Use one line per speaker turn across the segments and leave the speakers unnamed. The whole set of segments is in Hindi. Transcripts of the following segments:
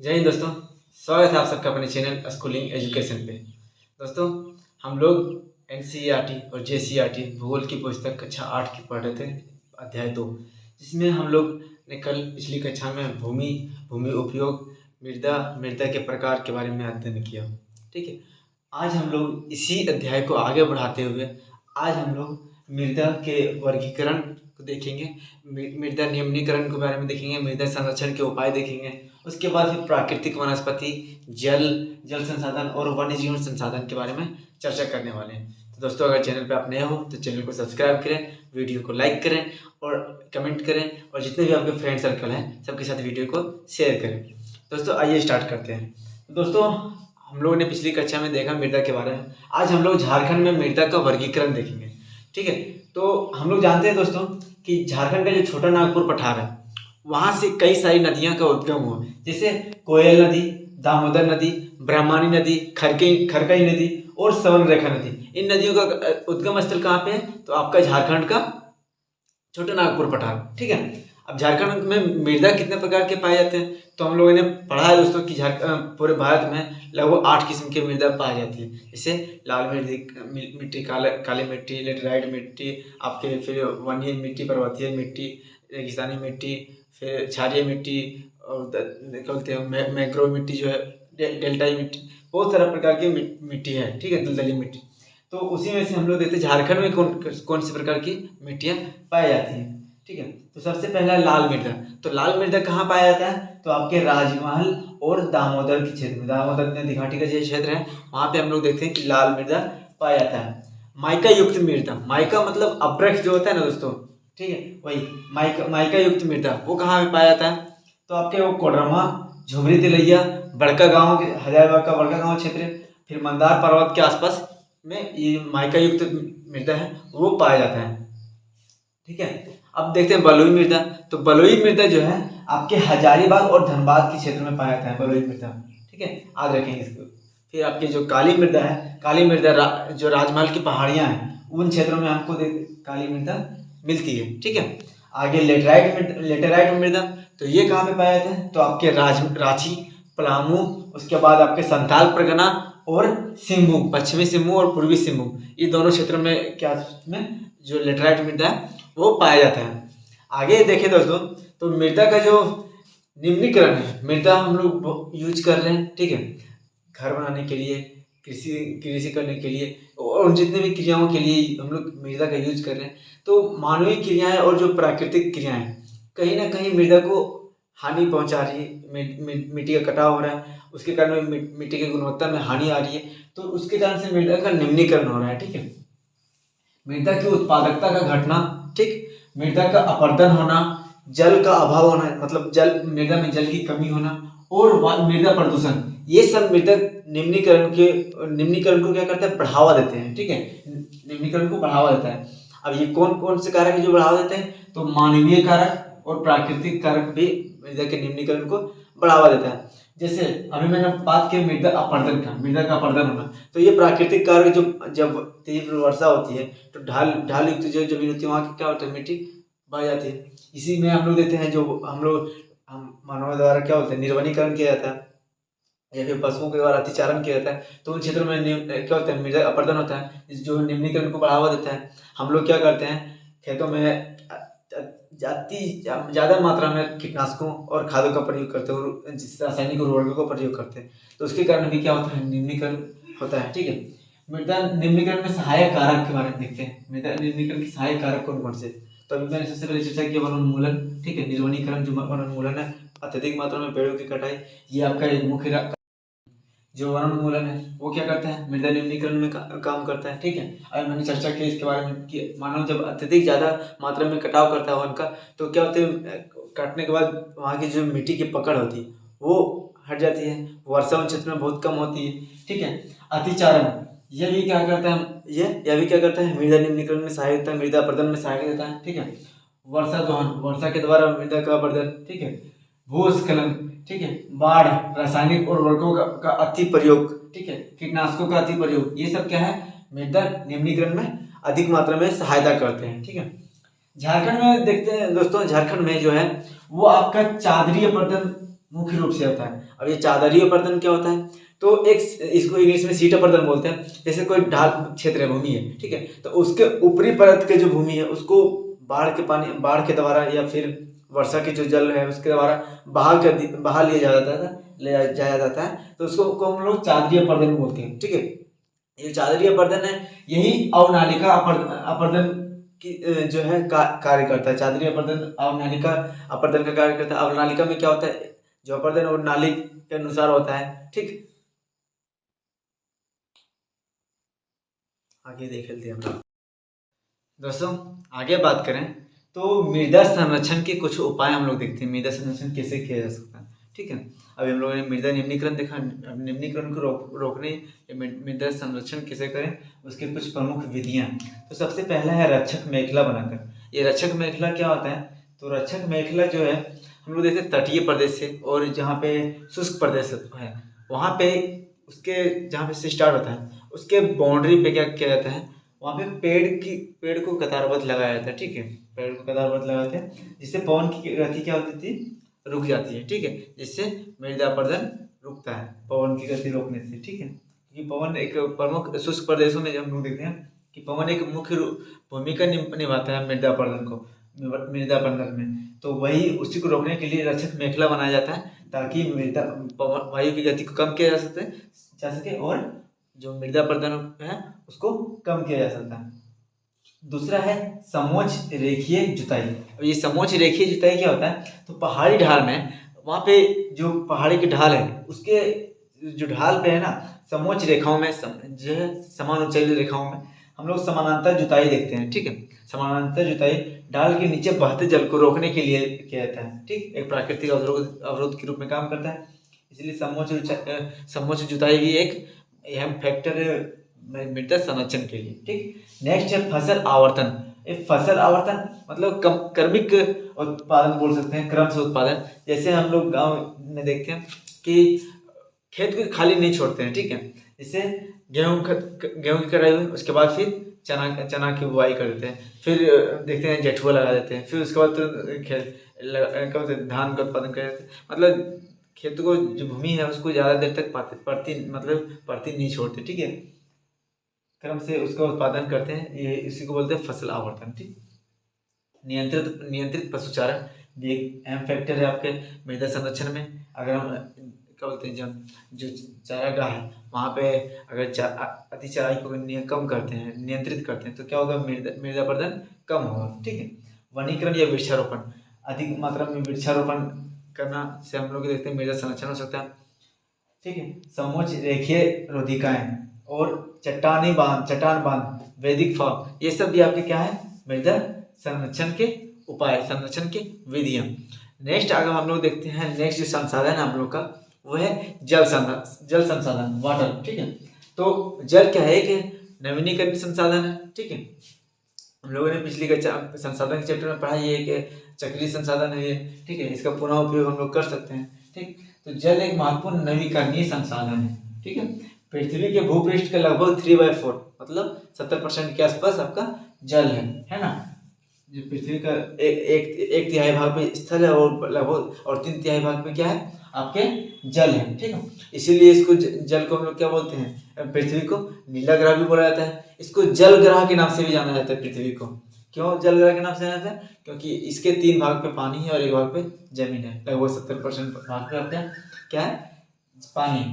जय हिंद दोस्तों। स्वागत है आप सबका अपने चैनल स्कूलिंग एजुकेशन पे। दोस्तों, हम लोग एनसीईआरटी और जेसीईआरटी भूगोल की पुस्तक कक्षा 8 की पढ़ रहे थे, अध्याय 2, जिसमें हम लोग ने कल पिछली कक्षा में भूमि भूमि उपयोग, मृदा मृदा के प्रकार के बारे में अध्ययन किया। ठीक है, आज हम लोग इसी अध्याय को आगे बढ़ाते हुए आज हम लोग मृदा के वर्गीकरण को देखेंगे, मृदा नियमनीकरण के बारे में देखेंगे, मृदा संरक्षण के उपाय देखेंगे। उसके बाद फिर प्राकृतिक वनस्पति, जल जल संसाधन और वन्य जीवन संसाधन के बारे में चर्चा करने वाले हैं। तो दोस्तों, अगर चैनल पे आप नए हो तो चैनल को सब्सक्राइब करें, वीडियो को लाइक करें और कमेंट करें, और जितने भी आपके फ्रेंड सर्कल हैं सबके साथ वीडियो को शेयर करें। दोस्तों, आइए स्टार्ट करते हैं। तो दोस्तों, हम लोगों ने पिछली कक्षा में देखा मृदा के बारे में। आज हम लोग झारखंड में मृदा का वर्गीकरण देखेंगे। ठीक है, तो हम लोग जानते हैं दोस्तों कि झारखंड का जो छोटा नागपुर पठार है, वहाँ से कई सारी नदियाँ का उद्गम हुआ, जैसे कोयल नदी, दामोदर नदी, ब्रह्मणी नदी, खरकई नदी और स्वर्णरेखा नदी। इन नदियों का उद्गम स्थल कहाँ पे है? तो आपका झारखंड का छोटा नागपुर पठार। ठीक है, अब झारखंड में मृदा कितने प्रकार के पाए जाते हैं? तो हम लोगों ने पढ़ा है दोस्तों कि पूरे भारत में लगभग 8 किस्म की मृदा पाई जाती है, जैसे लाल मिट्टी, काली मिट्टी, लेटराइट मिट्टी, आपके फिर वनीय मिट्टी, पर्वतीय मिट्टी, रेगिस्तानी मिट्टी, फिर क्षारीय मिट्टी, और क्या बोलते हैं मैंग्रोव मिट्टी जो है, डेल्टाई मिट्टी, बहुत सारा प्रकार की मिट्टी है। ठीक है, दलदली मिट्टी। तो उसी में से हम लोग देखते हैं झारखंड में कौन सी प्रकार की मिट्टियाँ पाई जाती हैं। ठीक है, तो सबसे पहला लाल मृदा। तो लाल मृदा कहाँ पाया जाता है? तो आपके राजमहल और दामोदर के क्षेत्र में, दामोदर नदी घाटी का जो क्षेत्र है वहाँ पे हम लोग देखते हैं कि लाल मृदा पाया जाता है। माइका युक्त मृदा, माइका मतलब अब्रक जो होता है ना दोस्तों, ठीक है, वही माइका युक्त मृदा वो कहाँ पे पाया जाता है? तो आपके वो कोडरमा, झुमरी तिलैया, बड़का गाँव के हजारीबाग का बड़का गाँव क्षेत्र, फिर मंदार पर्वत के आसपास में ये माइका युक्त मृदा है वो पाया जाता है। ठीक है, अब देखते हैं बलुई मृदा। तो बलुई मृदा जो है आपके हजारीबाग और धनबाद के क्षेत्र में पाया जाता है, बलुई मृदा। ठीक है, याद रखेंगे इसको। फिर आपकी जो काली मृदा है, काली मृदा जो राजमहल की पहाड़ियां हैं उन क्षेत्रों में आपको काली मृदा मिलती है। ठीक है, आगे लेटेराइट मृदा, तो ये कहाँ पे पाया जाता है? तो आपके रांची, पलामू, उसके बाद आपके संथाल परगना और सिंहभूम, पश्चिमी सिंहभूम और पूर्वी सिंहभूम, ये दोनों क्षेत्रों में क्या में जो लेटेराइट मृदा है वो पाया जाता है। आगे देखें दोस्तों, तो मृदा का जो निम्नीकरण है, मृदा हम लोग यूज कर रहे हैं। ठीक है, घर बनाने के लिए, कृषि करने के लिए और जितने भी क्रियाओं के लिए हम लोग मृदा का यूज कर रहे हैं। तो मानवीय क्रियाएं और जो प्राकृतिक क्रियाएं कहीं ना कहीं मृदा को हानि पहुंचा रही है। मिट्टी का कटाव हो रहा है, उसके कारण मिट्टी की गुणवत्ता में हानि आ रही है, तो उसके कारण से मृदा का निम्नीकरण हो रहा है। ठीक है, मृदा की उत्पादकता का घटना, ठीक, मृदा का अपरदन होना, जल का अभाव होना, मतलब मृदा में जल की कमी होना, और मृदा प्रदूषण, ये सब मृदा निम्नीकरण को क्या करता है? बढ़ावा देते हैं। ठीक है, निम्नीकरण को बढ़ावा देता है। अब ये कौन कौन से कारक है जो बढ़ावा देते हैं? तो मानवीय कारक और प्राकृतिक कारक भी मृदा के निम्नीकरण को बढ़ावा देता है। जैसे अभी मैंने बात की मृदा का अपरदन होना, तो ये प्राकृतिक कारक, जो जब तीव्र वर्षा होती है तो ढाल युक्त जो जमीन होती है वहाँ की क्या होता है? मिट्टी बह जाती है। इसी में हम लोग देते हैं, जो हम मानव द्वारा क्या बोलते हैं, निर्वनीकरण किया जाता है या फिर पशुओं के द्वारा अतिचारण किया जाता है, तो उन क्षेत्रों में क्या होता है? मृदा अपरदन होता है, जो निम्नीकरण को बढ़ावा देता है। हम लोग क्या करते हैं? खेतों में ज़्यादा मात्रा में कीटनाशकों और खादों का प्रयोग करते हैं और रासायनिक उर्वरकों का प्रयोग करते हैं, तो उसके कारण भी क्या होता है? निम्नीकरण होता है। ठीक है, मृदा निम्नीकरण में सहायक कारक के बारे में देखते हैं। मृदा निम्नीकरण के सहायक कारक कौन कौन से? तो अभी मैंने सबसे पहले चर्चा की वनोन्मूलन। ठीक है, निर्वनीकरण जो वनोन्मूलन है, अत्यधिक मात्रा में पेड़ों की कटाई, ये आपका एक मुख्य जो वनोन्मूलन है वो क्या करता है? मृदा निम्नीकरण में काम करता है। ठीक है, अभी मैंने चर्चा की इसके बारे में कि मानव जब अत्यधिक ज़्यादा मात्रा में कटाव करता है वन का, तो क्या होता है? काटने के बाद वहाँ की जो मिट्टी की पकड़ होती है वो हट जाती है, वर्षा उन क्षेत्र में बहुत कम होती है। ठीक है, अतिचारण, यह भी क्या करता है? यह भी क्या करता है? मृदा निम्नीकरण में सहायक देता है, मृदा अपरदन में सहायक देता है। ठीक है, वर्षा दोहन, वर्षा के द्वारा मृदा का अपरदन। ठीक है, भूस्खलन, ठीक है, बाढ़, रासायनिक उर्वरकों का अति प्रयोग, ठीक है, कीटनाशकों का अति प्रयोग, ये सब क्या है? मृदा निम्नीकरण में अधिक मात्रा में सहायता करते हैं। ठीक है, झारखंड में देखते हैं दोस्तों, झारखंड में जो है वो आपका चादरी अपरदन मुख्य रूप से होता है। अब ये चादरीय अपर्दन क्या होता है, तो एक इसको इंग्लिश में शीट अपर्दन बोलते हैं। जैसे कोई ढाल क्षेत्र है, भूमि है, ठीक है, तो उसके ऊपरी परत के जो भूमि है उसको बाढ़ के द्वारा या फिर वर्षा के जो जल है उसके द्वारा बहा लिया जाया जाता है, तो उसको हम लोग चादरीय अपर्दन बोलते हैं, ठीक है। ये चादरीय अपर्दन है, यही अवनालिका अपर्दन की जो है कार्य करता है। चादरीय अपर्दन अवनालिका अपर्दन का कार्य करता है। अवनालिका में क्या होता है, जो अपर्दन और नाली के अनुसार होता है, ठीक। आगे देख लेते हैं हम लोग दोस्तों। आगे बात करें तो मृदा संरक्षण के कुछ उपाय हम लोग देखते हैं, मृदा संरक्षण कैसे किया जा सकता है, ठीक है। अभी हम लोगों ने मृदा निम्नीकरण देखा, निम्नीकरण को रोकने मृदा संरक्षण कैसे करें उसके कुछ प्रमुख विधियां। तो सबसे पहला है रक्षक मेखला बनाकर। ये रक्षक मेखला क्या होता है, तो रक्षक मेखला जो है हम लोग देखते हैं तटीय प्रदेश से और जहाँ पे शुष्क प्रदेश है वहाँ पे उसके जहाँ पे से स्टार्ट होता है उसके बाउंड्री पे क्या किया जाता है, वहाँ पे पेड़ को कतारबद्ध लगाया जाता है, ठीक है। पेड़ को कतारबद्ध लगाते हैं जिससे पवन की गति क्या होती थी, रुक जाती है, ठीक है। जिससे मृदा अपर्दन रुकता है पवन की गति रोकने से, ठीक है। क्योंकि पवन एक प्रमुख शुष्क प्रदेशों में हम लोग देखते हैं कि पवन एक मुख्य भूमिका निभाता है मृदा अपरदन में। तो वही उसी को रोकने के लिए रक्षक मेखला बनाया जाता है ताकि वायु की गति को कम किया जा सके और जो मृदा अपरदन है उसको कम किया जा सकता है। दूसरा है समोच्च रेखीय जुताई। अब ये समोच्च रेखीय जुताई क्या होता है, तो पहाड़ी ढाल में वहाँ पे जो पहाड़ी की ढाल है उसके जो ढाल पे है ना, समोच्च रेखाओं में जो है समान ऊंचाई रेखाओं में हम लोग समानांतर जुताई देखते हैं, ठीक है। समानांतर जुताई ढाल के नीचे बहते जल को रोकने के लिए किया जाता है, ठीक। एक प्राकृतिक अवरोध के रूप में काम करता है, इसलिए समोच्च जुताई भी एक अहम फैक्टर मृदा संरक्षण के लिए, ठीक। नेक्स्ट है फसल आवर्तन। फसल आवर्तन मतलब क्रमिक उत्पादन बोल सकते हैं, क्रम से उत्पादन। जैसे हम लोग गांव में देखते हैं कि खेत को खाली नहीं छोड़ते हैं, ठीक है। जैसे गेहूं की कटाई हुई उसके बाद फिर चना की बुआई कर देते हैं, फिर देखते हैं जेठुआ लगा देते हैं, फिर उसके बाद तुरंत धान का उत्पादन कर देते हैं। मतलब खेत को जो भूमि है उसको ज़्यादा देर तक पड़ती नहीं छोड़ते, ठीक है। क्रम से उसका उत्पादन करते हैं, ये इसी को बोलते हैं फसल आवर्तन, ठीक। नियंत्रित पशुचारण भी एक अहम फैक्टर है आपके मृदा संरक्षण में। अगर हम क्या बोलते हैं जो चारागाह है वहाँ पे अगर अति चराई को कम करते हैं, नियंत्रित करते हैं, तो क्या होगा, मृदा अपरदन कम होगा, ठीक है। वनीकरण या वृक्षारोपण, अधिक मात्रा में वृक्षारोपण करना से हम लोग देखते हैं मृदा संरक्षण हो सकता है, ठीक है। समोच्च रेखीय रोधिकाएं और चट्टान बांध, वैदिक फॉर्म, ये सब भी आपके क्या है, मृदा संरक्षण के उपाय, संरक्षण के विधियां। नेक्स्ट अगर हम लोग देखते हैं, नेक्स्ट जो संसाधन हम लोग का वो है जल संसाधन, वाटर, ठीक है। तो जल क्या है, एक नवीनीकरण संसाधन है, ठीक है। हम लोगों ने पिछली संसाधन के चैप्टर में पढ़ा, ये एक चक्रीय संसाधन है ये, ठीक है। इसका पुनः उपयोग हम लोग कर सकते हैं, ठीक। तो जल एक महत्वपूर्ण नवीकरणीय संसाधन है, ठीक है। पृथ्वी के भूपृष्ठ के लगभग 3/4 मतलब 70% के आसपास आपका जल है ना। जो पृथ्वी का एक तिहाई भाग में स्थल है और लगभग और 3 तिहाई भाग में क्या है, आपके जल है, ठीक है। इसीलिए इसको जल को हम लोग क्या बोलते हैं, पृथ्वी को नीला ग्रह भी बोला जाता है। इसको जल ग्रह के नाम से भी जाना जाता है पृथ्वी को। क्यों जल ग्रह के नाम से जाना जाता है, क्योंकि इसके 3 भाग पे पानी है और 1 भाग पे जमीन है। लगभग 70% भाग पे आपका क्या है, पानी,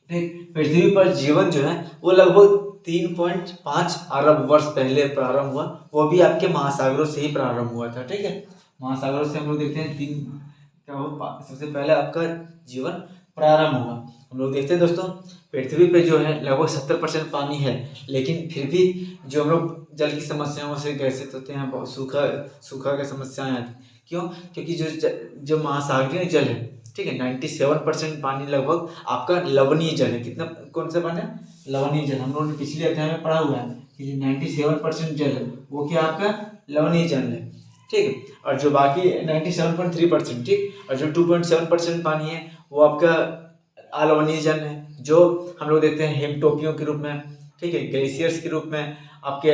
ठीक। पृथ्वी पर जीवन जो है वो लगभग 3.5 अरब वर्ष पहले प्रारंभ हुआ, वो भी आपके महासागरों से ही प्रारंभ हुआ था, ठीक है। महासागरों से हम लोग देखते हैं सबसे पहले आपका जीवन प्रारंभ हुआ। हम लोग देखते हैं दोस्तों, पृथ्वी पे जो है लगभग 70% पानी है, लेकिन फिर भी जो हम लोग जल की समस्याओं से ग्रसित होते हैं, बहुत सूखा की समस्याएं आती। क्यों, क्योंकि जो महासागरीय जल है, ठीक है, 97% पानी लगभग आपका लवणीय जल है। कितना, कौन सा पानी है, लवणीय जल। हम लोगों ने पिछले अध्याय में पढ़ा हुआ है कि 97% जल है वो क्या आपका लवणीय जल है, ठीक है। और जो बाकी 97.3%, ठीक, और जो 2.7% पानी है वो आपका अलवणीय जल है, जो हम लोग देखते हैं हिमटोपियों के रूप में, ठीक है, ग्लेशियर्स के रूप में, आपके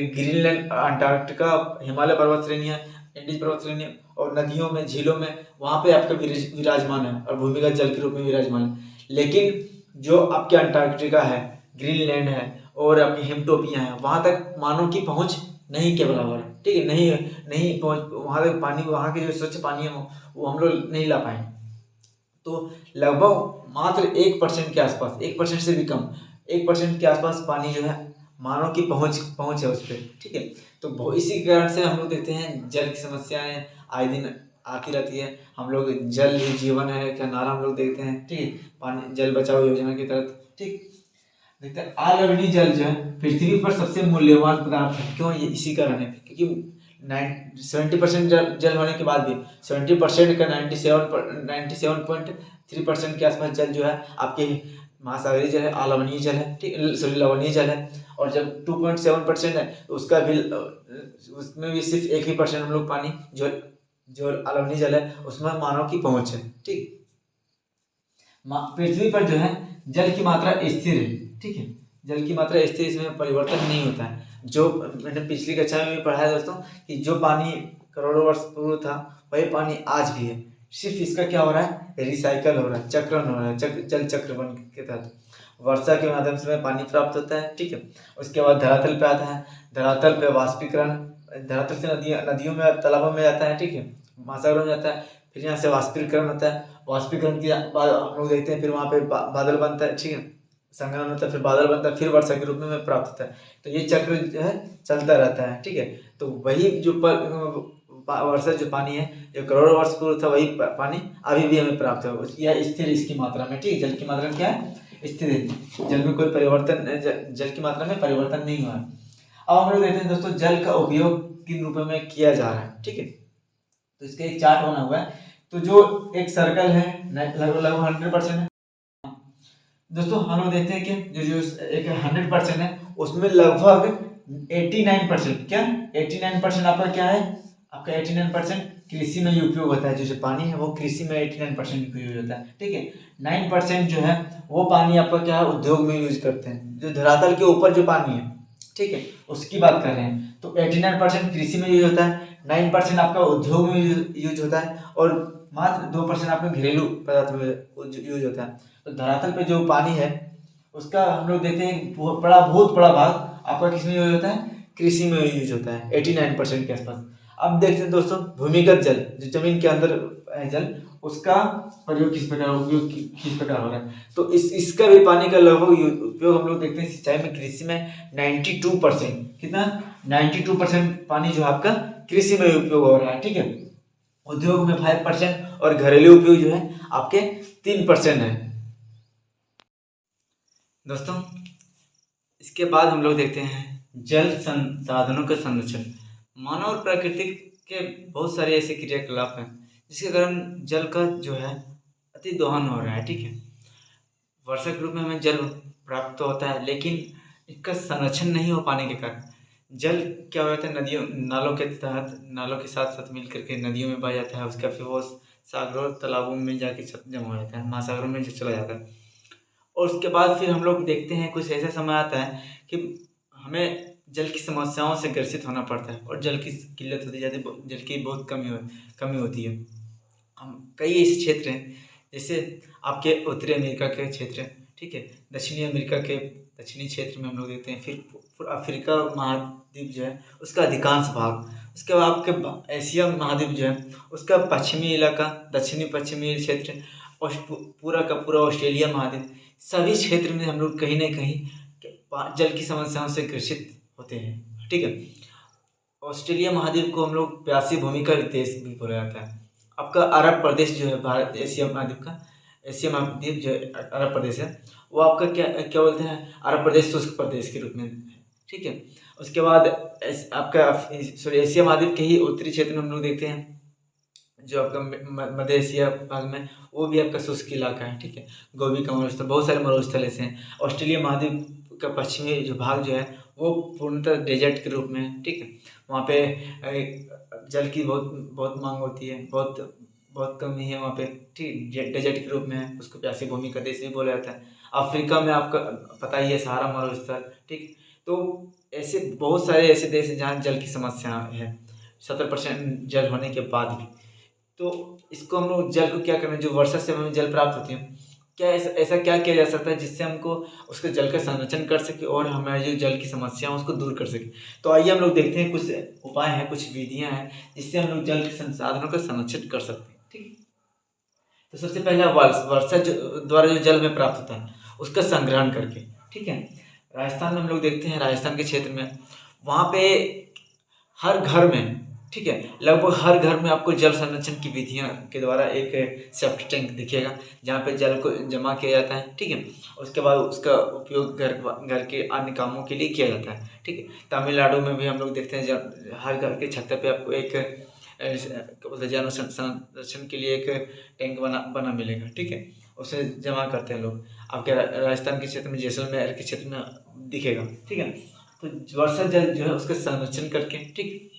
ग्रीनलैंड, अंटार्कटिका, हिमालय पर्वत श्रेणियाँ, एंडीज पर्वत श्रेणी और नदियों में, झीलों में, वहाँ पे आपका विराजमान है और भूमिगत जल के रूप में विराजमान है। लेकिन जो आपके अंटार्कटिका है, ग्रीनलैंड है और आपकी हिमटोपियाँ हैं, वहाँ तक मानव की पहुँच नहीं के बराबर है, ठीक है। नहीं नहीं पहुँच, वहाँ तक पानी, वहाँ के जो स्वच्छ पानी है वो हम लोग नहीं ला पाएंगे। तो लगभग मात्र 1% के आसपास, 1% से भी कम, 1% के आसपास पानी जो है मानव की पहुँच है उस पर, ठीक है। तो इसी कारण से हम लोग देखते हैं जल की समस्याएं आए दिन आती रहती है। हम लोग जल ही जीवन है का नारा हम लोग देखते हैं, ठीक है, पानी जल बचाओ योजना के तहत, ठीक। देखते हैं अलवणीय जल जो है पृथ्वी पर सबसे मूल्यवान पदार्थ है। क्यों? ये इसी कारण है क्योंकि 70% जल होने के बाद भी 70% का 97.3% के आसपास जल जो है आपके महासागरीय जल है, अलवणीय जल है, ठीक, सॉरी लवणीय जल है। और जब 2.7% है तो उसका भी उसमें भी सिर्फ 1% हम लोग पानी जो जो अलवणीय जल है उसमें मानव की पहुंच है, ठीक। पृथ्वी पर जो है जल की मात्रा स्थिर है, ठीक है, जल की मात्रा स्थिर, इसमें परिवर्तन नहीं होता है। जो मैंने पिछली कक्षा में भी पढ़ा है दोस्तों कि जो पानी करोड़ों वर्ष पूर्व था वही पानी आज भी है, सिर्फ इसका क्या हो रहा है, रिसाइकल हो रहा है, चक्रण हो रहा है, जल चक्र बन के तहत वर्षा के माध्यम से पानी प्राप्त होता है, ठीक है। उसके बाद धरातल पे आता है, धरातल पे वाष्पीकरण, धरातल से नदियों में, तालाबों में जाता है, ठीक है, महासागरों में जाता है, फिर यहाँ से वाष्पीकरण होता है, वाष्पीकरण के बाद हम लोग देखते हैं फिर वहाँ पे बादल बनता है, ठीक है, संघनन होता है, फिर बादल बनता है, फिर वर्षा के रूप में प्राप्त होता है। तो ये चक्र जो है चलता रहता है, ठीक है। तो वही जो वर्षा जो पानी है जो करोड़ों वर्ष पूर्व था वही पानी अभी भी हमें प्राप्त है, यह स्थिर इसकी मात्रा में, ठीक है। जल की मात्रा में क्या है, स्थिर है, जल में कोई परिवर्तन, जल की मात्रा में परिवर्तन नहीं हुआ है। अब हम लोग देखते हैं दोस्तों जल का उपयोग किन रूपों में किया जा रहा है, ठीक है। तो इसका एक चार्ट बना हुआ है। तो जो एक सर्कल है लगभग 100% है दोस्तों। हम लोग देखते हैं कि जो एक 100% है उसमें लगभग 89%, क्या 89% आपका क्या है, आपका 89% कृषि में ही उपयोग होता है। जो पानी है वो कृषि में 89% उपयोग होता है, ठीक है। 9% जो है वो पानी आपका क्या है, उद्योग में यूज करते हैं। जो धरातल के ऊपर जो पानी है, ठीक है, उसकी बात कर रहे हैं। तो 89% कृषि में यूज होता है, 9% आपका उद्योग में यूज होता है और मात्र 2% आपका घरेलू पदार्थ में यूज होता है। तो धरातल पे जो पानी है उसका हम लोग देखते हैं बहुत बड़ा भाग आपका किस में यूज होता है, कृषि में यूज होता है 89% के आसपास। अब देखते हैं दोस्तों भूमिगत जल, जो जमीन के अंदर है जल, उसका प्रयोग किस प्रकार, उपयोग किस प्रकार हो रहा है। तो इसका भी पानी का लगभग उपयोग हम लोग देखते हैं सिंचाई में, कृषि में 92%, कितना 92% पानी जो आपका कृषि में उपयोग हो रहा है, ठीक है। उद्योग में 5% और घरेलू उपयोग जो है आपके 3% है दोस्तों। इसके बाद हम लोग देखते हैं जल संसाधनों का संरक्षण। मानव और प्रकृति के बहुत सारे ऐसे क्रियाकलाप हैं जिसके कारण जल का जो है अति दोहन हो रहा है, ठीक है। वर्षा के रूप में हमें जल प्राप्त तो होता है लेकिन इसका संरक्षण नहीं हो पाने के कारण जल क्या हो जाता है, नदियों नालों के तहत, नालों के साथ साथ मिल करके नदियों में बह जाता है, उसका फिर वो सागरों तालाबों में जाके जमा हो जाता है, महासागरों में जो चला जाता है। और उसके बाद फिर हम लोग देखते हैं कुछ ऐसा समय आता है कि हमें जल की समस्याओं से ग्रसित होना पड़ता है और जल की किल्लत होती जाती है, जल की बहुत कमी होती है। हम कई ऐसे क्षेत्र हैं जैसे आपके उत्तरी अमेरिका के क्षेत्र, ठीक है, दक्षिणी अमेरिका के दक्षिणी क्षेत्र में हम लोग देखते हैं, फिर अफ्रीका महाद्वीप जो है उसका अधिकांश भाग, उसके बाद आपके एशिया महाद्वीप जो है उसका पश्चिमी इलाका, दक्षिणी पश्चिमी क्षेत्र और पूरा का पूरा ऑस्ट्रेलिया महाद्वीप, सभी क्षेत्र में हम लोग कहीं ना कहीं जल की समस्याओं से ग्रसित होते हैं, ठीक है। ऑस्ट्रेलिया महाद्वीप को हम लोग प्यासी भूमि का देश भी बोला जाता है। आपका अरब प्रदेश जो है भारत एशिया महाद्वीप का, एशिया महाद्वीप जो अरब प्रदेश है वो आपका क्या क्या बोलते हैं, अरब प्रदेश शुष्क प्रदेश के रूप में, ठीक है। उसके बाद आपका सॉरी एशिया महाद्वीप के ही उत्तरी क्षेत्र में हम लोग देखते हैं जो आपका मध्य एशिया भाग में वो भी आपका शुष्क इलाका है, ठीक है। गोबी का मरुस्थल, बहुत सारे मरुस्थल ऐसे हैं। ऑस्ट्रेलिया महाद्वीप का पश्चिमी जो भाग जो है वो पूर्णतः डेजर्ट के रूप में है, ठीक है। वहाँ पे जल की बहुत बहुत मांग होती है, बहुत बहुत कमी है वहाँ पे, ठीक, डेजर्ट के रूप में है, उसको प्यासी भूमि का देश भी बोला जाता है। अफ्रीका में आपका पता ही है सहारा मरुस्थल, ठीक। तो ऐसे बहुत सारे ऐसे देश हैं जहाँ जल की समस्या है, 70% जल होने के बाद भी। तो इसको हम लोग जल को क्या करना है, जो वर्षा से हमें जल प्राप्त होती है, क्या ऐसा क्या किया जा सकता है जिससे हमको उसके जल का संरक्षण कर सके और हमारी जो जल की समस्या है उसको दूर कर सके। तो आइए हम लोग देखते हैं कुछ उपाय हैं, कुछ विधियां हैं जिससे हम लोग जल के संसाधनों का संरक्षण कर सकते हैं। ठीक है, तो सबसे पहला वर्षा द्वारा जो जल में प्राप्त होता है उसका संग्रहण करके। ठीक है, राजस्थान में हम लोग देखते हैं, राजस्थान के क्षेत्र में वहाँ पे हर घर में, ठीक है, लगभग हर घर में आपको जल संरक्षण की विधियां के द्वारा एक सेफ्टी टैंक दिखेगा जहाँ पे जल को जमा किया जाता है। ठीक है, उसके बाद उसका उपयोग घर के अन्य कामों के लिए किया जाता है। ठीक है, तमिलनाडु में भी हम लोग देखते हैं जब हर घर के छत पे आपको एक क्या बोलते हैं, जल संरक्षण के लिए एक टैंक बना मिलेगा। ठीक है, उसे जमा करते हैं लोग। आपके राजस्थान के क्षेत्र में, जैसलमेर के क्षेत्र में दिखेगा। ठीक है, तो वर्षा जल जो है उसका संरक्षण करके, ठीक,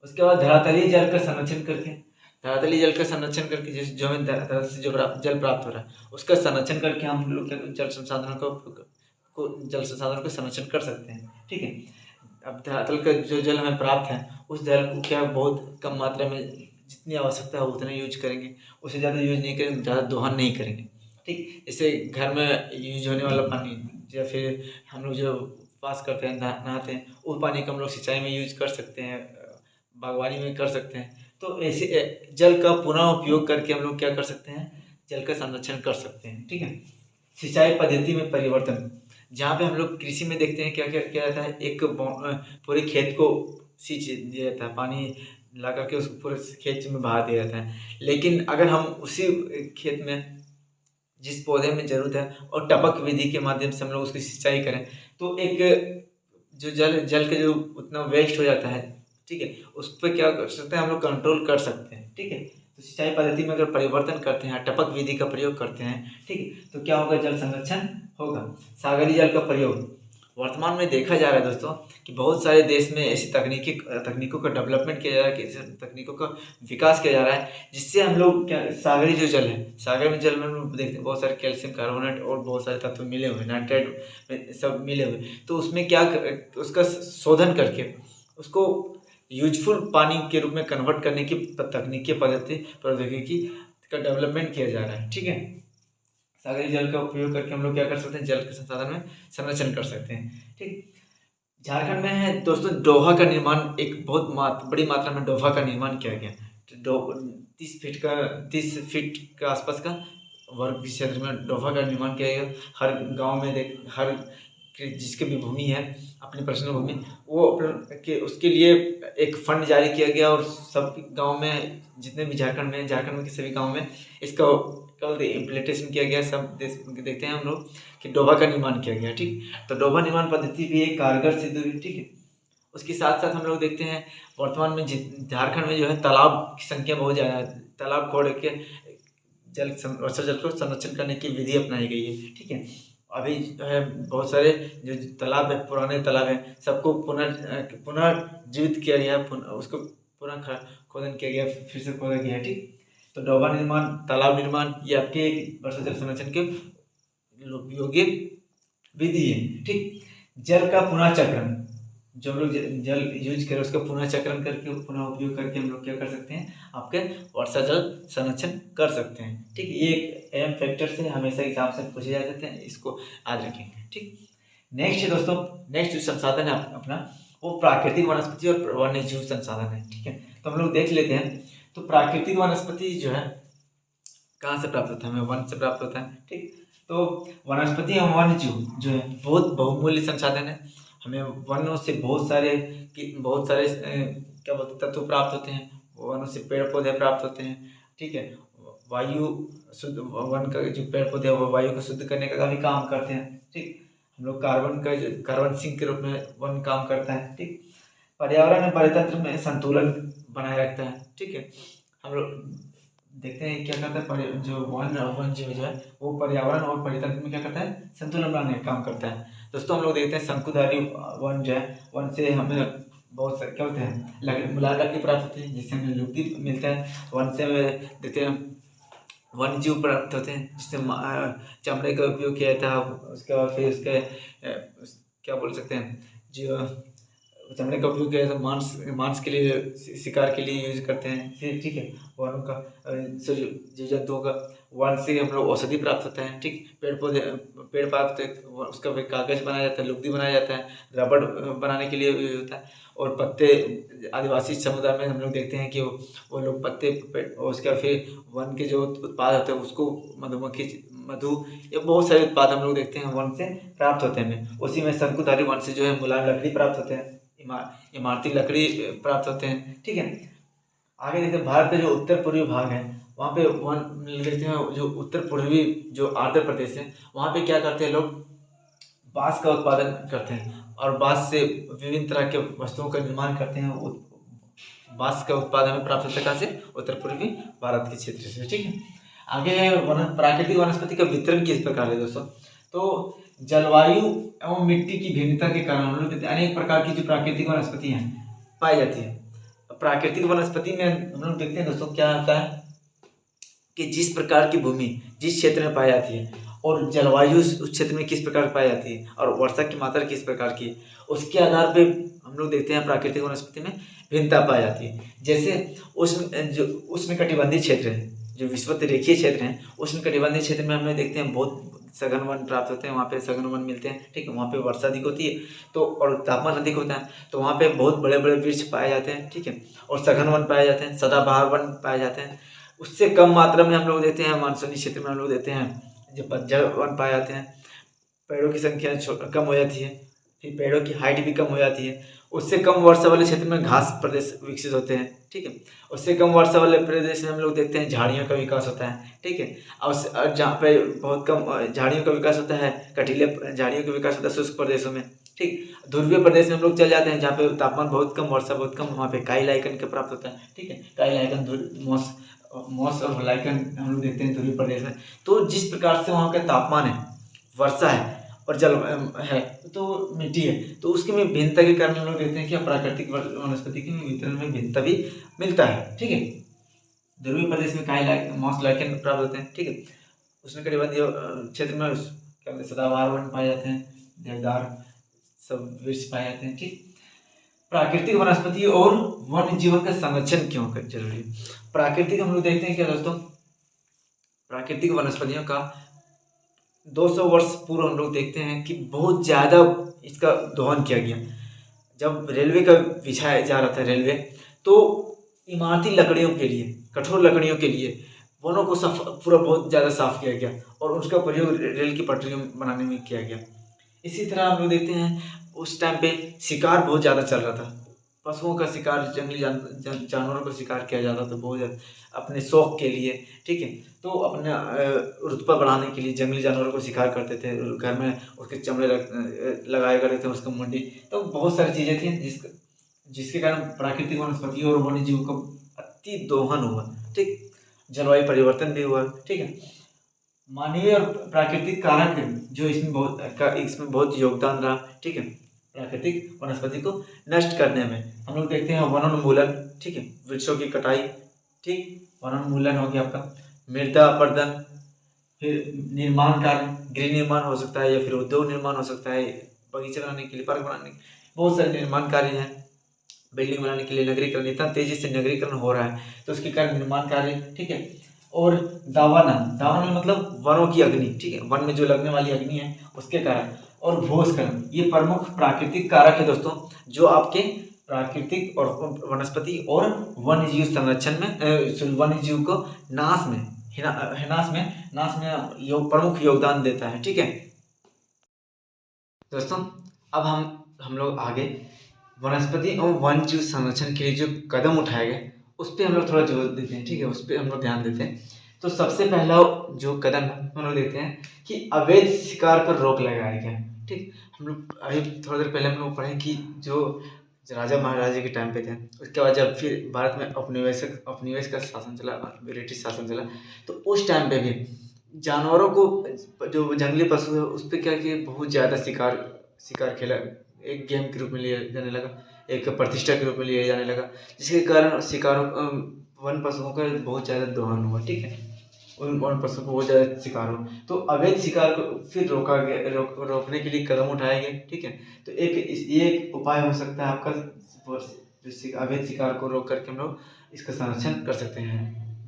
उसके बाद धरातलीय जल का संरक्षण करके, धरातलीय जल का संरक्षण करके, जैसे जो हमें धरती से जो जल प्राप्त हो रहा है उसका संरक्षण करके हम लोग जल संसाधनों जल संसाधनों का संरक्षण कर सकते हैं। ठीक है, अब धरातल का जो जल हमें प्राप्त है उस जल को क्या बहुत कम मात्रा में, जितनी आवश्यकता है उतना यूज करेंगे, उससे ज़्यादा यूज नहीं करेंगे, ज़्यादा दोहन नहीं करेंगे। ठीक, जैसे घर में यूज होने वाला पानी या फिर हम लोग जो पास करते हैं, नहाते हैं, वो पानी को हम लोग सिंचाई में यूज कर सकते हैं, बागवानी में कर सकते हैं। तो ऐसे जल का पुनः उपयोग करके हम लोग क्या कर सकते हैं, जल का संरक्षण कर सकते हैं। ठीक है, सिंचाई पद्धति में परिवर्तन, जहाँ पे हम लोग कृषि में देखते हैं क्या क्या किया जाता है, एक पूरे खेत को सींच दिया जाता है, पानी ला करके उसको पूरे खेत में बहा दिया जाता है। लेकिन अगर हम उसी खेत में जिस पौधे में जरूरत है और टपक विधि के माध्यम से हम लोग उसकी सिंचाई करें तो एक जो जल का जो उतना वेस्ट हो जाता है, ठीक है, उस पर क्या कर सकते हैं हम लोग, कंट्रोल कर सकते हैं। ठीक है, तो सिंचाई पद्धति में अगर परिवर्तन करते हैं, टपक विधि का प्रयोग करते हैं, ठीक है, तो क्या होगा, जल संरक्षण होगा। सागरीय जल का प्रयोग, वर्तमान में देखा जा रहा है दोस्तों कि बहुत सारे देश में ऐसी तकनीकों का डेवलपमेंट किया जा रहा है, कि तकनीकों का विकास किया जा रहा है जिससे हम लोग क्या, सागरीय जो जल है, सागरीय जल में हम लोग देखते हैं बहुत सारे कैल्शियम कार्बोनेट और बहुत सारे तत्व मिले हुए, नाइट्रेट सब मिले हुए, तो उसमें क्या उसका शोधन करके उसको यूजफुल पानी के रूप में कन्वर्ट करने की तकनीकी पद्धति प्रौद्योगिकी का डेवलपमेंट किया जा रहा है। ठीक है, सागरीय जल का उपयोग करके हम लोग क्या कर सकते हैं, जल के संसाधन में संरक्षण कर सकते हैं। ठीक, झारखंड में है दोस्तों डोभा का निर्माण, एक बहुत बड़ी मात्रा में डोभा का निर्माण किया गया। तो 30 फीट के आसपास का वर्ग क्षेत्र में डोभा का निर्माण किया गया। हर गांव में हर जिसकी भी भूमि है, अपनी पर्सनल भूमि, वो के उसके लिए एक फंड जारी किया गया और सब गांव में, जितने भी झारखंड में के सभी गांव में इसका कल इम्प्लीमेंटेशन किया गया। सब देखते हैं हम लोग कि डोभा का निर्माण किया गया। ठीक, तो डोभा निर्माण पद्धति भी एक कारगर सिद्ध हुई। ठीक है, उसके साथ साथ हम लोग देखते हैं वर्तमान में झारखंड में जो है तालाब की संख्या बहुत ज़्यादा है। तालाब खोद के वर्षा जल को संरक्षण करने की विधि अपनाई गई है। ठीक है, अभी जो है बहुत सारे जो तालाब है, पुराने तालाब हैं, सबको पुनर्जीवित किया गया है, उसको पुनः खोदन किया गया, फिर से खोदा गया है। ठीक, तो डोबा निर्माण, तालाब निर्माण, ये आपके वर्षा जल संरक्षण के उपयोगी विधि है। ठीक, जल का पुनः चक्रण, जो हम लोग जल यूज करें उसका पुनः चक्रण करके, पुनः उपयोग करके हम लोग क्या कर सकते हैं, आपके वर्षा जल संरक्षण कर सकते हैं। ठीक, ये एक अहम फैक्टर से हमेशा एग्जाम से पूछे जा सकते हैं, इसको याद रखेंगे। ठीक, नेक्स्ट दोस्तों, नेक्स्ट जो संसाधन है अपना, वो प्राकृतिक वनस्पति और वन्य जीव संसाधन है। ठीक है, तो हम लोग देख लेते हैं। तो प्राकृतिक वनस्पति जो है कहाँ से प्राप्त होता है, हमें वन से प्राप्त होता है। ठीक, तो वनस्पति एवं वन्य जीव जो है बहुत बहुमूल्य संसाधन है। हमें वनों से बहुत सारे क्या बोलते तत्व प्राप्त होते हैं, वनों से पेड़ पौधे प्राप्त होते हैं। ठीक है, वायु शुद्ध, वन का जो पेड़ पौधे वो वायु को शुद्ध करने का भी काम करते हैं। ठीक, हम लोग कार्बन सिंक के रूप में वन काम करता है। ठीक, पर्यावरण और परितंत्र में संतुलन बनाए रखता है। ठीक है, हम लोग देखते हैं क्या करता है, जो वन जीव जो है वो पर्यावरण और परितंत्र में क्या करता है, संतुलन बनाने का काम करता है। दोस्तों हम लोग देखते हैं शंकुधारी वन जो है, वन से हमें बहुत सारे क्या होते हैं, लकड़ी प्राप्त होती है, जिससे हमें लुगदी मिलता है। वन से हमें देखते हैं वन्य जीव प्राप्त होते हैं, जिससे चमड़े का उपयोग किया जाता है। उसके बाद फिर उसके क्या बोल सकते हैं, जो चमड़े का उपयोग किया जाता है, मांस मांस के लिए, शिकार के लिए यूज करते हैं। फिर ठीक है, वनों का सॉरी जीव जंतुओं का वन से हम लोग औषधि प्राप्त होता है। ठीक, पेड़ पौधे पेड़ प्राप्त उसका फिर कागज बनाया जाता है, लुगदी बनाया जाता है, रबड़ बनाने के लिए यूज होता है। और पत्ते, आदिवासी समुदाय में हम लोग देखते हैं कि वो लोग पत्ते और उसका फिर वन के जो उत्पाद होते हैं उसको मधुमक्खी मधु, ये बहुत सारे उत्पाद हम लोग देखते हैं वन से प्राप्त होते हैं हमें। उसी में शंकुधारी वन से जो है मुलायम लकड़ी प्राप्त होते हैं, इमारती लकड़ी प्राप्त होते हैं। ठीक है, आगे देखते हैं भारत का जो उत्तर पूर्वी भाग है वहाँ पे वन देखते हैं। जो उत्तर पूर्वी जो आंध्र प्रदेश है वहाँ पे क्या करते हैं लोग, बांस का उत्पादन करते हैं और बांस से विभिन्न तरह के वस्तुओं का निर्माण करते हैं। बांस का उत्पादन हमें प्राप्त होता है कहाँ से, उत्तर पूर्वी भारत के क्षेत्र से। ठीक है, आगे प्राकृतिक वनस्पति का वितरण किस प्रकार है दोस्तों। तो जलवायु एवं मिट्टी की भिन्नता के कारण हम लोग अनेक प्रकार की जो प्राकृतिक वनस्पति हैं पाई जाती है। प्राकृतिक वनस्पति में हम लोग देखते हैं दोस्तों क्या होता है कि जिस प्रकार की भूमि जिस क्षेत्र में पाई जाती है और जलवायु उस क्षेत्र में किस प्रकार पाई जाती है और वर्षा की मात्रा किस प्रकार की है, उसके आधार पे हम लोग देखते हैं प्राकृतिक वनस्पति में भिन्नता पाई जाती है। जैसे उष्णकटिबंधीय क्षेत्र है, जो विषुवत रेखीय क्षेत्र हैं, उष्णकटिबंधीय क्षेत्र में हम लोग देखते हैं बहुत सघन वन प्राप्त होते हैं, वहाँ पे सघन वन मिलते हैं। ठीक है, वहाँ पे वर्षा अधिक होती है तो और तापमान अधिक होता है, तो वहाँ पे बहुत बड़े बड़े वृक्ष पाए जाते हैं। ठीक है, और सघन वन पाए जाते हैं, सदाबहार वन पाए जाते हैं। उससे कम मात्रा में हम लोग देते हैं मानसूनी क्षेत्र में हम लोग देते हैं जो पतझड़ वन पाए जाते हैं। पेड़ों की संख्या कम हो जाती है, फिर पेड़ों की हाइट भी कम हो जाती है। उससे कम वर्षा वाले क्षेत्र में घास प्रदेश विकसित होते हैं। ठीक है, उससे कम वर्षा वाले प्रदेश में हम लोग देखते हैं झाड़ियों का विकास होता है। ठीक है, और जहाँ पे बहुत कम झाड़ियों का विकास होता है, कटीले झाड़ियों का विकास होता है शुष्क प्रदेशों में। ठीक, ध्रुवीय प्रदेश में हम लोग चल जाते हैं जहाँ पे तापमान बहुत कम, वर्षा बहुत कम, वहाँ पे काई लाइकन का प्राप्त होता है। ठीक है, काई लाइकन मॉस और लाइकन हम लोग देखते हैं ध्रुवीय प्रदेश में। तो जिस प्रकार से वहाँ का तापमान है, वर्षा है और जल है तो मिट्टी है, तो उसके में भिन्नता के कारण हम लोग देखते हैं कि प्राकृतिक वनस्पति के वितरण में भिन्नता भी मिलता है। ठीक है, ध्रुवीय प्रदेश में काई मॉस लाइकन प्राप्त होते हैं। ठीक है, उष्णकटिबंधीय क्षेत्र में क्या बोलते हैं सदाबहार वन पाए जाते हैं, देवदार सब वृक्ष पाए जाते हैं। ठीक, प्राकृतिक वनस्पति और वन्य जीवन का संरक्षण क्यों जरूरी है। प्राकृतिक हम लोग देखते हैं क्या दोस्तों, प्राकृतिक वनस्पतियों का 200 वर्ष पूर्व हम लोग देखते हैं कि बहुत ज़्यादा इसका दोहन किया गया। जब रेलवे का बिछाया जा रहा था रेलवे, तो इमारती लकड़ियों के लिए, कठोर लकड़ियों के लिए वनों को पूरा बहुत ज़्यादा साफ किया गया और उसका प्रयोग रेल की पटरियों बनाने में किया गया। इसी तरह हम लोग देखते हैं उस टाइम पे शिकार बहुत ज़्यादा चल रहा था, पशुओं का शिकार, जंगली जानवरों का शिकार किया जाता था बहुत ज़्यादा अपने शौक के लिए। ठीक है, तो अपना रुतबा बढ़ाने के लिए जंगली जानवरों को शिकार करते थे, घर में उसके चमड़े लगाया करते थे, उसका मुंडी, तो बहुत सारी चीज़ें थी जिसके कारण प्राकृतिक वनस्पति और वन्य जीव का अति दोहन हुआ। ठीक, जलवायु परिवर्तन भी हुआ। ठीक है, मानवीय और प्राकृतिक कारक जो इसमें बहुत योगदान रहा। ठीक है, प्राकृतिक वनस्पति को नष्ट करने में हम लोग देखते हैं वनोन्मूलन। ठीक है, वृक्षों की कटाई। ठीक, वनोन्मूलन हो गया आपका, मृदा अपरदन, फिर निर्माण कार्य, गृह निर्माण हो सकता है या फिर उद्योग निर्माण हो सकता है, बगीचे बनाने के लिए, पार्क बनाने के लिए, बहुत सारे निर्माण कार्य हैं। बिल्डिंग बनाने के लिए नगरीकरण, इतना तेजी से नगरीकरण हो रहा है तो उसके कारण निर्माण कार्य। ठीक है, और दावानल मतलब वनों की अग्नि। ठीक है, वन में जो लगने वाली अग्नि है उसके कारण, और भूस्खलन, ये प्रमुख प्राकृतिक कारक है दोस्तों जो आपके प्राकृतिक और वनस्पति और वन्य जीव संरक्षण में वन्य जीव को नाश में प्रमुख योगदान देता है। ठीक है दोस्तों, अब हम लोग आगे वनस्पति और वन्य जीव संरक्षण के लिए जो कदम उठाए गए उस पर हम लोग थोड़ा जोर देते हैं। ठीक है, उस पर हम लोग ध्यान देते हैं। तो सबसे पहला जो कदम हम लोग देखते हैं कि अवैध शिकार पर रोक लगाया गया। ठीक, हम लोग अभी थोड़ी देर पहले हम लोग पढ़े कि जो राजा महाराजा के टाइम पे थे, उसके बाद जब फिर भारत में उपनिवेश का शासन चला, ब्रिटिश शासन चला, तो उस टाइम पे भी जानवरों को, जो जंगली पशु है उस पर क्या कि बहुत ज़्यादा शिकार खेला, एक गेम के रूप में लिया जाने लगा, एक प्रतिष्ठा के रूप में लिया जाने लगा, जिसके कारण वन पशुओं का बहुत ज़्यादा दोहन हुआ। ठीक है, उन पशु को बहुत ज़्यादा शिकार हो, तो अवैध शिकार को फिर रोकने के लिए कदम उठाए गए। ठीक है, तो ये एक उपाय हो सकता है आपका, जो अवैध शिकार को रोक करके हम लोग इसका संरक्षण कर सकते हैं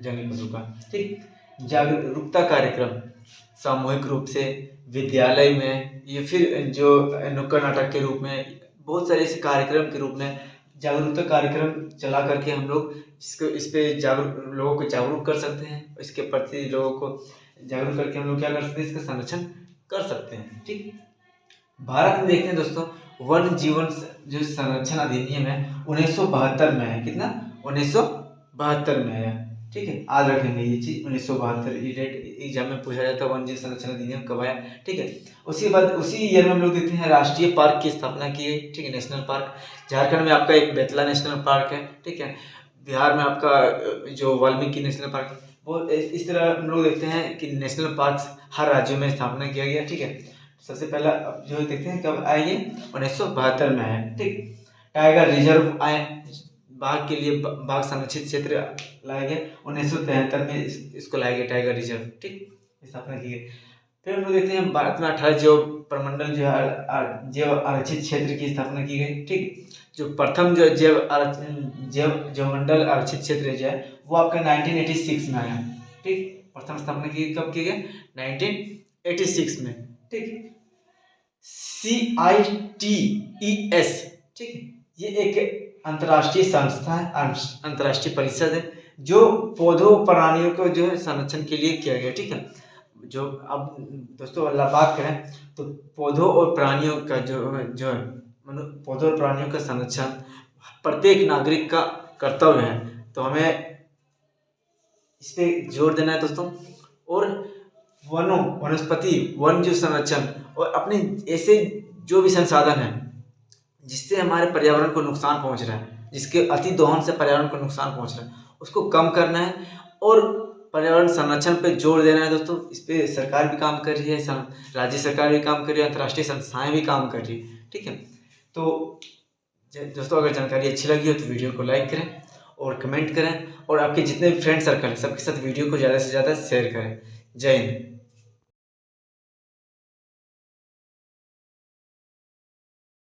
जंगली पशु का। ठीक, जागरूकता कार्यक्रम सामूहिक रूप से विद्यालय में, या फिर जो नुक्कड़ नाटक के रूप में, बहुत सारे ऐसे कार्यक्रम के रूप में जागरूकता कार्यक्रम चला करके हम लोग इस पे लोगों को जागरूक कर सकते हैं। इसके प्रति लोगों को जागरूक करके हम लोग क्या कर सकते हैं, इसका संरक्षण कर सकते हैं। ठीक, भारत में देखते हैं दोस्तों, वन जीवन जो संरक्षण अधिनियम है 1972 में है। कितना? 1972 में है। ठीक है, आज रखेंगे ये चीज 1972, ये डेट एग्जाम में पूछा जाता है, वन जीवन संरक्षण अधिनियम कब आया। ठीक है, उसके बाद उसी ईयर में हम लोग देखते हैं राष्ट्रीय पार्क की स्थापना की गई। ठीक है, नेशनल पार्क, झारखंड में आपका एक बेतला नेशनल पार्क है। ठीक है, बिहार में आपका जो वाल्मीकि नेशनल पार्क, वो इस तरह हम लोग देखते हैं कि नेशनल पार्क हर राज्यों में स्थापना किया गया। ठीक है, सबसे पहला जो देखते हैं कब आए, ये 1972 में आए। ठीक, टाइगर रिजर्व आए, बाघ के लिए बाघ संरक्षित क्षेत्र लाए गए 1973 में, इसको लाए गए टाइगर रिजर्व। ठीक, स्थापना की गई। फिर हम लोग देखते हैं भारत में 18 जैव प्रमंडल जैव आरक्षित क्षेत्र की स्थापना की गई। ठीक, जो प्रथम जो जैव मंडल आरक्षित क्षेत्र जो है वो आपका 1986 में आया। ठीक, प्रथम स्थापना की कब की गई? 1986 में। ठीक, CITES, ठीक, ये एक अंतर्राष्ट्रीय संस्था है, अंतर्राष्ट्रीय परिषद है, जो पौधों प्राणियों को जो है संरक्षण के लिए किया गया। ठीक है, जो अब दोस्तों अल्लाह बात करें तो पौधों और प्राणियों का जो है मतलब पौधों और प्राणियों का संरक्षण प्रत्येक नागरिक का कर्तव्य है। तो हमें इस पे जोर देना है दोस्तों। और वनस्पति वन जीव संरक्षण और अपने ऐसे जो भी संसाधन है जिससे हमारे पर्यावरण को नुकसान पहुंच रहा है, जिसके अति दोहन से पर्यावरण को नुकसान पहुंच रहा है, उसको कम करना है और पर्यावरण संरक्षण पे जोर देना है दोस्तों। इस पे सरकार भी काम कर रही है, राज्य सरकार भी काम कर रही है, अंतर्राष्ट्रीय संस्थाएं भी काम कर रही है। ठीक है, तो दोस्तों अगर जानकारी अच्छी लगी हो तो वीडियो को लाइक करें और कमेंट करें, और आपके जितने भी फ्रेंड सर्कल है सबके साथ वीडियो को ज़्यादा से ज़्यादा शेयर करें। जय हिंद।